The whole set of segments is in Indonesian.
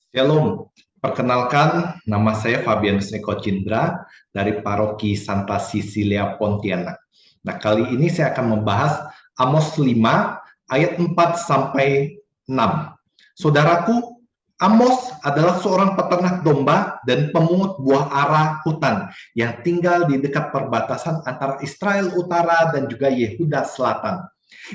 Shalom, perkenalkan nama saya Fabianus Eko Cindra dari Paroki Santa Cecilia Pontianak. Nah, kali ini saya akan membahas Amos 5 ayat 4 sampai 6. Saudaraku, Amos adalah seorang peternak domba dan pemungut buah ara hutan yang tinggal di dekat perbatasan antara Israel Utara dan juga Yehuda Selatan.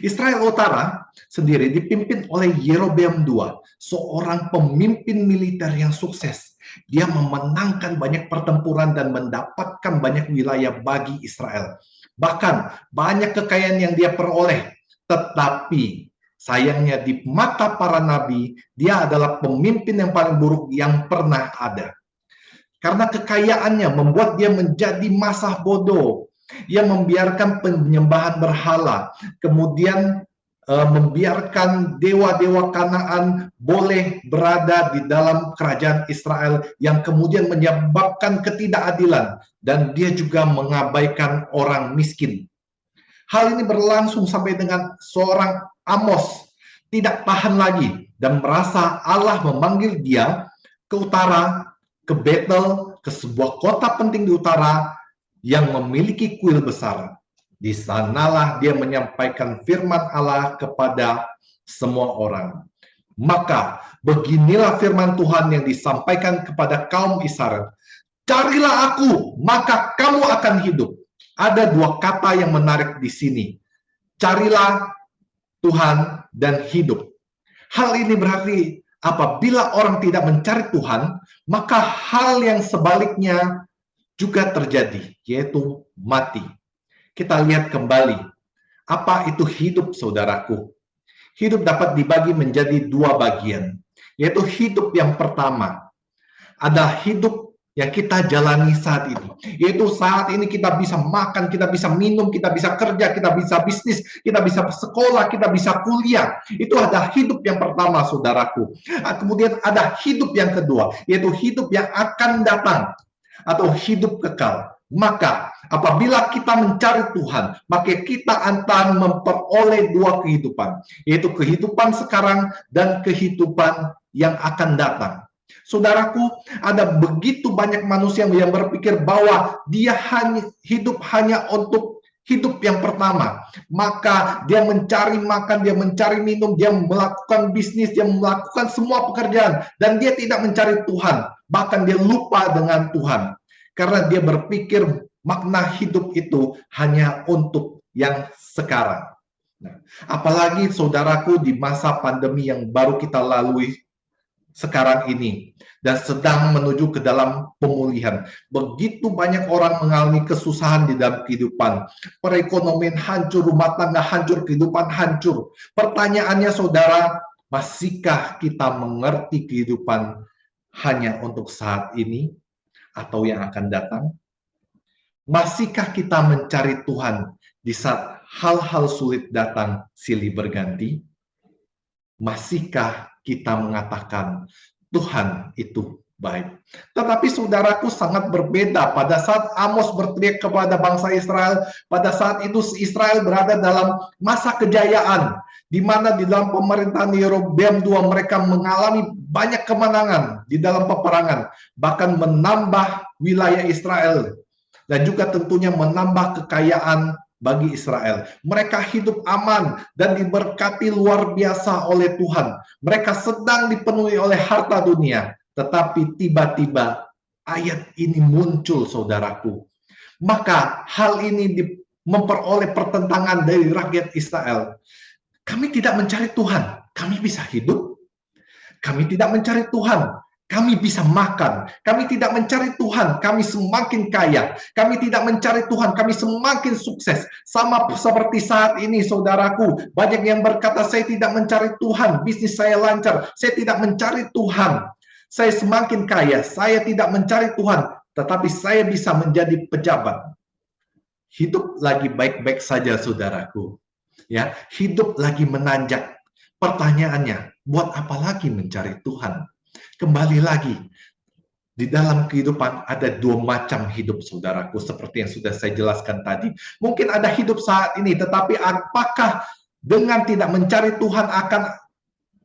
Israel Utara sendiri dipimpin oleh Yerobeam II, seorang pemimpin militer yang sukses. Dia memenangkan banyak pertempuran dan mendapatkan banyak wilayah bagi Israel. Bahkan banyak kekayaan yang dia peroleh. Tetapi sayangnya di mata para nabi, dia adalah pemimpin yang paling buruk yang pernah ada. Karena kekayaannya membuat dia menjadi masa bodoh. Ia membiarkan penyembahan berhala, kemudian membiarkan dewa-dewa Kanaan boleh berada di dalam kerajaan Israel yang kemudian menyebabkan ketidakadilan, dan dia juga mengabaikan orang miskin. Hal ini berlangsung sampai dengan seorang Amos tidak tahan lagi dan merasa Allah memanggil dia ke utara, ke Betel, ke sebuah kota penting di utara yang memiliki kuil besar. Di sanalah dia menyampaikan firman Allah kepada semua orang. Maka beginilah firman Tuhan yang disampaikan kepada kaum Israel. Carilah aku, maka kamu akan hidup. Ada dua kata yang menarik di sini. Carilah Tuhan dan hidup. Hal ini berarti apabila orang tidak mencari Tuhan, maka hal yang sebaliknya juga terjadi, yaitu mati. Kita lihat kembali, apa itu hidup, saudaraku? Hidup dapat dibagi menjadi dua bagian, yaitu hidup yang pertama, ada hidup yang kita jalani saat ini, yaitu saat ini kita bisa makan, kita bisa minum, kita bisa kerja, kita bisa bisnis, kita bisa sekolah, kita bisa kuliah. Itu ada hidup yang pertama, saudaraku. Kemudian ada hidup yang kedua, yaitu hidup yang akan datang atau hidup kekal. Maka apabila kita mencari Tuhan, maka kita akan memperoleh dua kehidupan, yaitu kehidupan sekarang dan kehidupan yang akan datang. Saudaraku, ada begitu banyak manusia yang berpikir bahwa dia hidup hanya untuk hidup yang pertama. Maka dia mencari makan, dia mencari minum, dia melakukan bisnis, dia melakukan semua pekerjaan, dan dia tidak mencari Tuhan. Bahkan dia lupa dengan Tuhan. Karena dia berpikir makna hidup itu hanya untuk yang sekarang. Nah, apalagi saudaraku di masa pandemi yang baru kita lalui sekarang ini dan sedang menuju ke dalam pemulihan. Begitu banyak orang mengalami kesusahan di dalam kehidupan. Perekonomian hancur, rumah tangga hancur, kehidupan hancur. Pertanyaannya saudara, masihkah kita mengerti kehidupan hanya untuk saat ini atau yang akan datang? Masihkah kita mencari Tuhan di saat hal-hal sulit datang silih berganti? Masihkah kita mengatakan Tuhan itu baik? Tetapi saudaraku, sangat berbeda pada saat Amos berteriak kepada bangsa Israel. Pada saat itu Israel berada dalam masa kejayaan, di mana di dalam pemerintahan Yerobeam II mereka mengalami banyak kemenangan di dalam peperangan, bahkan menambah wilayah Israel dan juga tentunya menambah kekayaan bagi Israel. Mereka hidup aman dan diberkati luar biasa oleh Tuhan. Mereka sedang dipenuhi oleh harta dunia. Tetapi tiba-tiba ayat ini muncul, saudaraku. Maka hal ini memperoleh pertentangan dari rakyat Israel. Kami tidak mencari Tuhan, kami bisa hidup. Kami tidak mencari Tuhan, kami bisa makan. Kami tidak mencari Tuhan, kami semakin kaya. Kami tidak mencari Tuhan, kami semakin sukses. Sama seperti saat ini, saudaraku. Banyak yang berkata, saya tidak mencari Tuhan, bisnis saya lancar. Saya tidak mencari Tuhan, saya semakin kaya. Saya tidak mencari Tuhan, tetapi saya bisa menjadi pejabat. Hidup lagi baik-baik saja, saudaraku. Ya, hidup lagi menanjak. Pertanyaannya, buat apa lagi mencari Tuhan? Kembali lagi, di dalam kehidupan ada dua macam hidup, saudaraku, seperti yang sudah saya jelaskan tadi. Mungkin ada hidup saat ini, tetapi apakah dengan tidak mencari Tuhan akan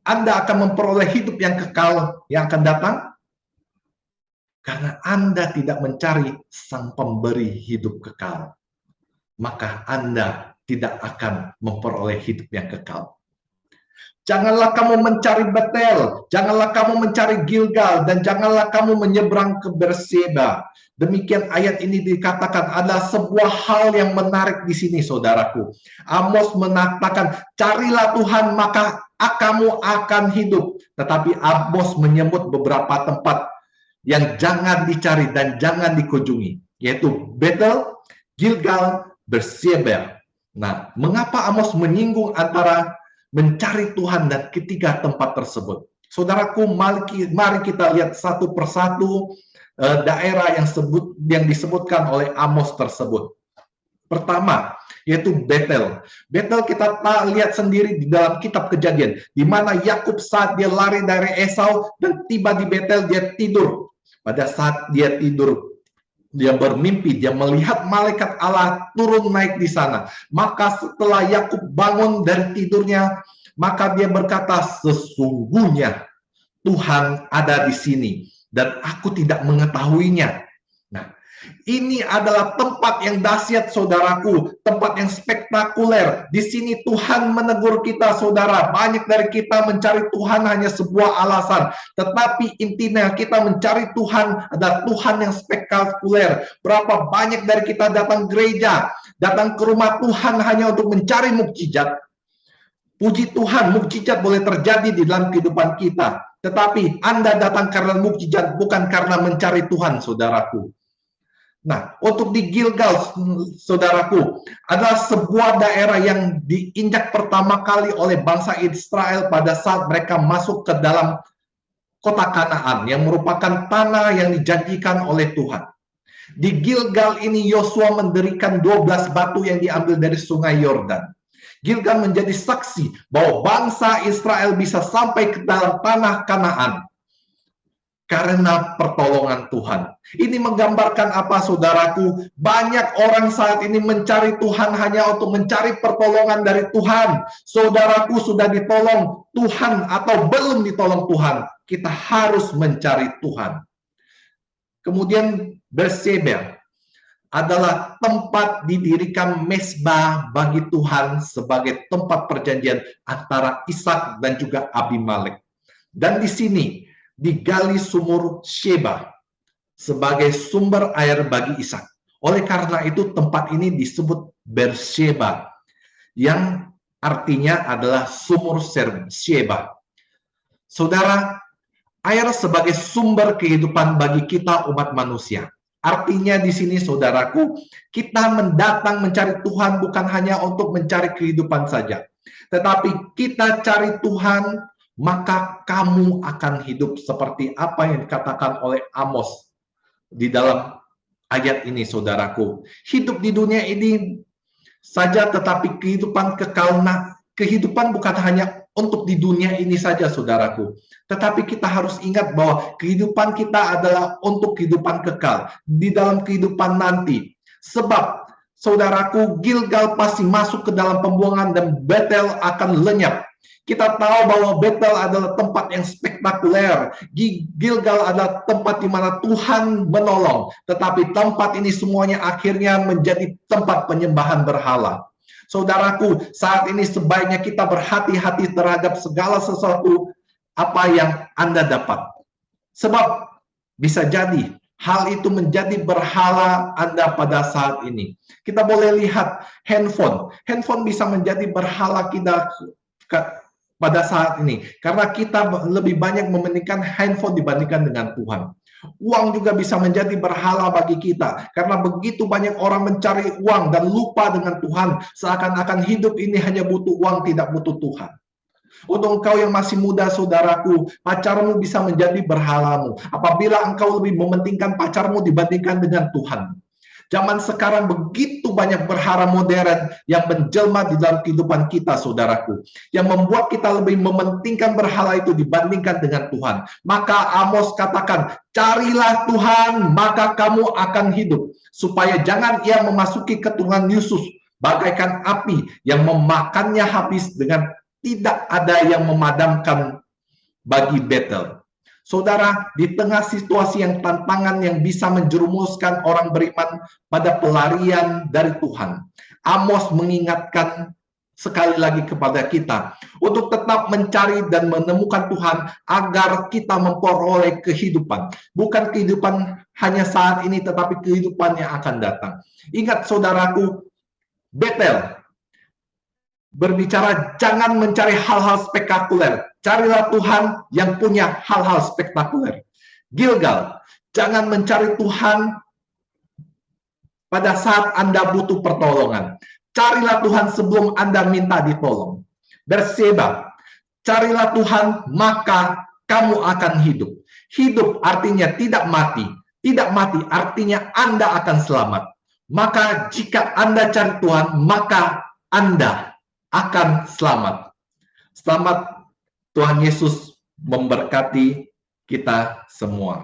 Anda akan memperoleh hidup yang kekal yang akan datang? Karena Anda tidak mencari Sang Pemberi hidup kekal, maka Anda tidak akan memperoleh hidup yang kekal. Janganlah kamu mencari Betel, janganlah kamu mencari Gilgal, dan janganlah kamu menyeberang ke Berseba. Demikian ayat ini dikatakan adalah sebuah hal yang menarik di sini, saudaraku. Amos mengatakan, carilah Tuhan maka kamu akan hidup. Tetapi Amos menyebut beberapa tempat yang jangan dicari dan jangan dikunjungi, yaitu Betel, Gilgal, Berseba. Nah, mengapa Amos menyinggung antara mencari Tuhan dan ketiga tempat tersebut? Saudaraku, mari kita lihat satu persatu daerah yang disebutkan oleh Amos tersebut. Pertama, yaitu Betel. Betel kita lihat sendiri di dalam kitab Kejadian, di mana Yakub saat dia lari dari Esau dan tiba di Betel, dia tidur. Pada saat dia tidur, dia bermimpi, dia melihat malaikat Allah turun naik di sana. Maka setelah Yakub bangun dari tidurnya, maka dia berkata, sesungguhnya Tuhan ada di sini dan aku tidak mengetahuinya. Nah, ini adalah tempat yang dahsyat, saudaraku, tempat yang spektakuler. Di sini Tuhan menegur kita, saudara. Banyak dari kita mencari Tuhan hanya sebuah alasan, tetapi intinya kita mencari Tuhan adalah Tuhan yang spektakuler. Berapa banyak dari kita datang gereja, datang ke rumah Tuhan hanya untuk mencari mukjizat. Puji Tuhan, mukjizat boleh terjadi di dalam kehidupan kita. Tetapi Anda datang karena mukjizat, bukan karena mencari Tuhan, saudaraku. Nah, untuk di Gilgal, saudaraku, adalah sebuah daerah yang diinjak pertama kali oleh bangsa Israel pada saat mereka masuk ke dalam kota Kanaan, yang merupakan tanah yang dijanjikan oleh Tuhan. Di Gilgal ini Yosua mendirikan 12 batu yang diambil dari sungai Yordan. Gilgal menjadi saksi bahwa bangsa Israel bisa sampai ke dalam tanah Kanaan karena pertolongan Tuhan. Ini menggambarkan apa, saudaraku? Banyak orang saat ini mencari Tuhan hanya untuk mencari pertolongan dari Tuhan. Saudaraku sudah ditolong Tuhan atau belum ditolong Tuhan, kita harus mencari Tuhan. Kemudian Berseba adalah tempat didirikan mezbah bagi Tuhan sebagai tempat perjanjian antara Ishak dan juga Abimelek. Dan di sini digali sumur Sheba sebagai sumber air bagi Ishak. Oleh karena itu tempat ini disebut Berseba, yang artinya adalah sumur Sheba. Saudara, air sebagai sumber kehidupan bagi kita umat manusia. Artinya di sini, saudaraku, kita mendatang mencari Tuhan bukan hanya untuk mencari kehidupan saja, tetapi kita cari Tuhan, maka kamu akan hidup, seperti apa yang dikatakan oleh Amos di dalam ayat ini, saudaraku. Hidup di dunia ini saja, tetapi kehidupan kekal. Kehidupan bukan hanya untuk di dunia ini saja, saudaraku. Tetapi kita harus ingat bahwa kehidupan kita adalah untuk kehidupan kekal di dalam kehidupan nanti. Sebab, saudaraku, Gilgal pasti masuk ke dalam pembuangan dan Betel akan lenyap. Kita tahu bahwa Betel adalah tempat yang spektakuler. Gilgal adalah tempat di mana Tuhan menolong. Tetapi tempat ini semuanya akhirnya menjadi tempat penyembahan berhala. Saudaraku, saat ini sebaiknya kita berhati-hati terhadap segala sesuatu apa yang Anda dapat. Sebab bisa jadi hal itu menjadi berhala Anda pada saat ini. Kita boleh lihat handphone. Handphone bisa menjadi berhala kita pada saat ini. Karena kita lebih banyak mementingkan handphone dibandingkan dengan Tuhan. Uang juga bisa menjadi berhala bagi kita, karena begitu banyak orang mencari uang dan lupa dengan Tuhan, seakan-akan hidup ini hanya butuh uang, tidak butuh Tuhan. Untuk engkau yang masih muda, saudaraku, pacarmu bisa menjadi berhalamu apabila engkau lebih mementingkan pacarmu dibandingkan dengan Tuhan. Zaman sekarang begitu banyak berhala modern yang menjelma di dalam kehidupan kita, saudaraku, yang membuat kita lebih mementingkan berhala itu dibandingkan dengan Tuhan. Maka Amos katakan, carilah Tuhan, maka kamu akan hidup. Supaya jangan ia memasuki keturunan Yesus bagaikan api yang memakannya habis dengan tidak ada yang memadamkan bagi Betel. Saudara, di tengah situasi yang tantangan yang bisa menjerumuskan orang beriman pada pelarian dari Tuhan, Amos mengingatkan sekali lagi kepada kita untuk tetap mencari dan menemukan Tuhan agar kita memperoleh kehidupan. Bukan kehidupan hanya saat ini, tetapi kehidupan yang akan datang. Ingat saudaraku, Betel berbicara jangan mencari hal-hal spektakuler. Carilah Tuhan yang punya hal-hal spektakuler. Gilgal, jangan mencari Tuhan pada saat Anda butuh pertolongan. Carilah Tuhan sebelum Anda minta ditolong. Berseba, carilah Tuhan maka kamu akan hidup. Hidup artinya tidak mati. Tidak mati artinya Anda akan selamat. Maka jika Anda cari Tuhan, maka Anda akan selamat. Selamat, Tuhan Yesus memberkati kita semua.